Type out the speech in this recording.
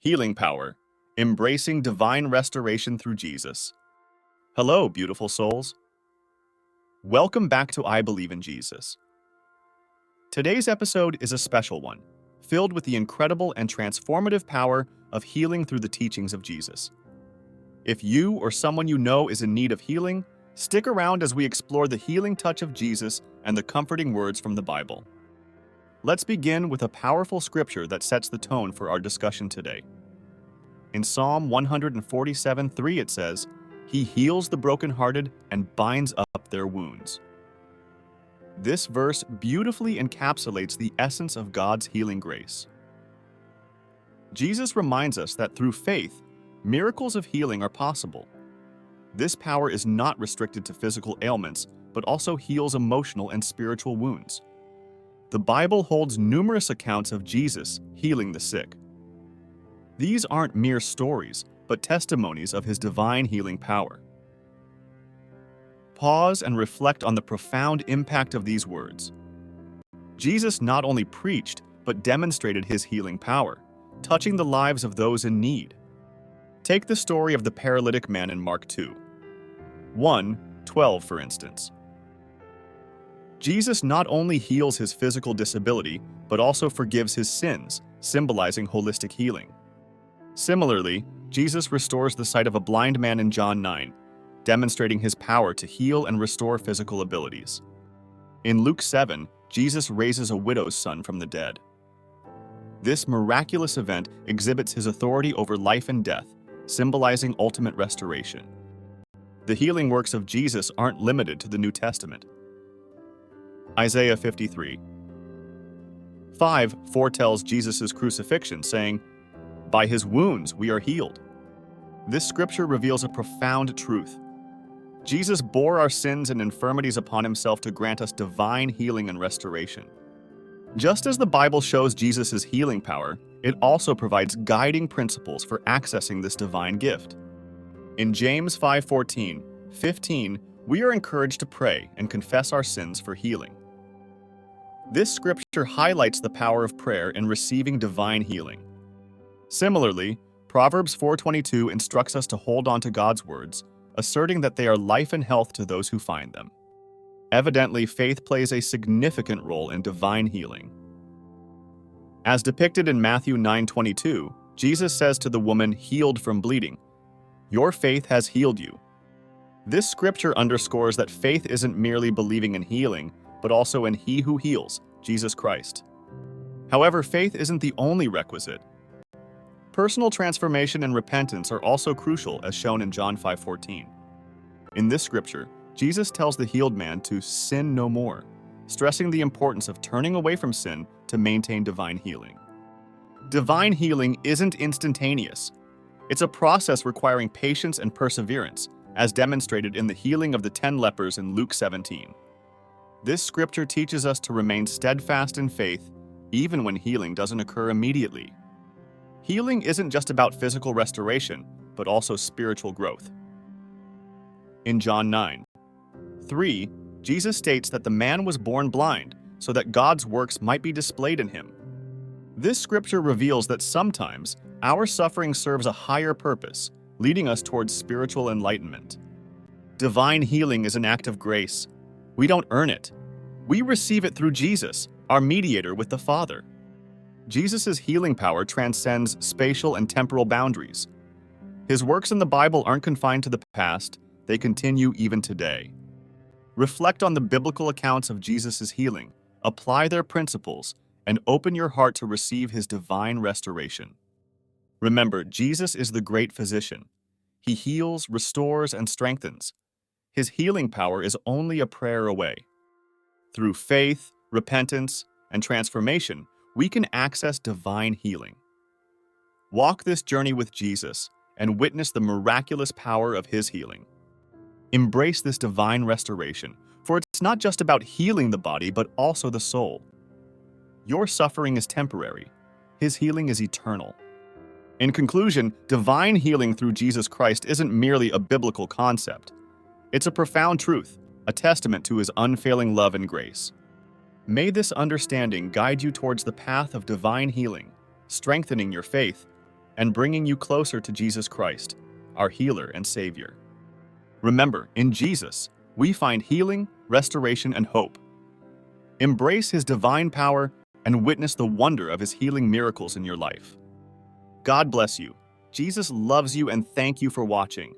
Healing power, embracing divine restoration through Jesus. Hello, beautiful souls. Welcome back to I Believe in Jesus. Today's episode is a special one, filled with the incredible and transformative power of healing through the teachings of Jesus. If you or someone you know is in need of healing, stick around as we explore the healing touch of Jesus and the comforting words from the Bible. Let's begin with a powerful scripture that sets the tone for our discussion today. In Psalm 147:3 it says, "He heals the brokenhearted and binds up their wounds." This verse beautifully encapsulates the essence of God's healing grace. Jesus reminds us that through faith, miracles of healing are possible. This power is not restricted to physical ailments, but also heals emotional and spiritual wounds. The Bible holds numerous accounts of Jesus healing the sick. These aren't mere stories, but testimonies of his divine healing power. Pause and reflect on the profound impact of these words. Jesus not only preached, but demonstrated his healing power, touching the lives of those in need. Take the story of the paralytic man in Mark 2:1-12, for instance. Jesus not only heals his physical disability, but also forgives his sins, symbolizing holistic healing. Similarly, Jesus restores the sight of a blind man in John 9, demonstrating his power to heal and restore physical abilities. In Luke 7, Jesus raises a widow's son from the dead. This miraculous event exhibits his authority over life and death, symbolizing ultimate restoration. The healing works of Jesus aren't limited to the New Testament. Isaiah 53:5 foretells Jesus' crucifixion, saying, "By his wounds we are healed." This scripture reveals a profound truth. Jesus bore our sins and infirmities upon himself to grant us divine healing and restoration. Just as the Bible shows Jesus' healing power, it also provides guiding principles for accessing this divine gift. In James 5:14-15, we are encouraged to pray and confess our sins for healing. This scripture highlights the power of prayer in receiving divine healing. Similarly, Proverbs 4:22 instructs us to hold on to God's words, asserting that they are life and health to those who find them. Evidently, faith plays a significant role in divine healing. As depicted in Matthew 9:22, Jesus says to the woman healed from bleeding, "Your faith has healed you." This scripture underscores that faith isn't merely believing in healing, but also in He who heals, Jesus Christ. However, faith isn't the only requisite. Personal transformation and repentance are also crucial, as shown in John 5:14. In this scripture, Jesus tells the healed man to sin no more, stressing the importance of turning away from sin to maintain divine healing. Divine healing isn't instantaneous. It's a process requiring patience and perseverance, as demonstrated in the healing of the 10 lepers in Luke 17. This scripture teaches us to remain steadfast in faith, even when healing doesn't occur immediately. Healing isn't just about physical restoration, but also spiritual growth. In John 9:3, Jesus states that the man was born blind so that God's works might be displayed in him. This scripture reveals that sometimes our suffering serves a higher purpose, leading us towards spiritual enlightenment. Divine healing is an act of grace. We don't earn it. We receive it through Jesus, our mediator with the Father. Jesus' healing power transcends spatial and temporal boundaries. His works in the Bible aren't confined to the past, they continue even today. Reflect on the biblical accounts of Jesus' healing, apply their principles, and open your heart to receive his divine restoration. Remember, Jesus is the great physician. He heals, restores, and strengthens. His healing power is only a prayer away. Through faith, repentance, and transformation, we can access divine healing. Walk this journey with Jesus and witness the miraculous power of his healing. Embrace this divine restoration, for it's not just about healing the body, but also the soul. Your suffering is temporary. His healing is eternal. In conclusion, divine healing through Jesus Christ isn't merely a biblical concept. It's a profound truth, a testament to his unfailing love and grace. May this understanding guide you towards the path of divine healing, strengthening your faith, and bringing you closer to Jesus Christ, our healer and Savior. Remember, in Jesus, we find healing, restoration, and hope. Embrace His divine power and witness the wonder of His healing miracles in your life. God bless you. Jesus loves you, and thank you for watching.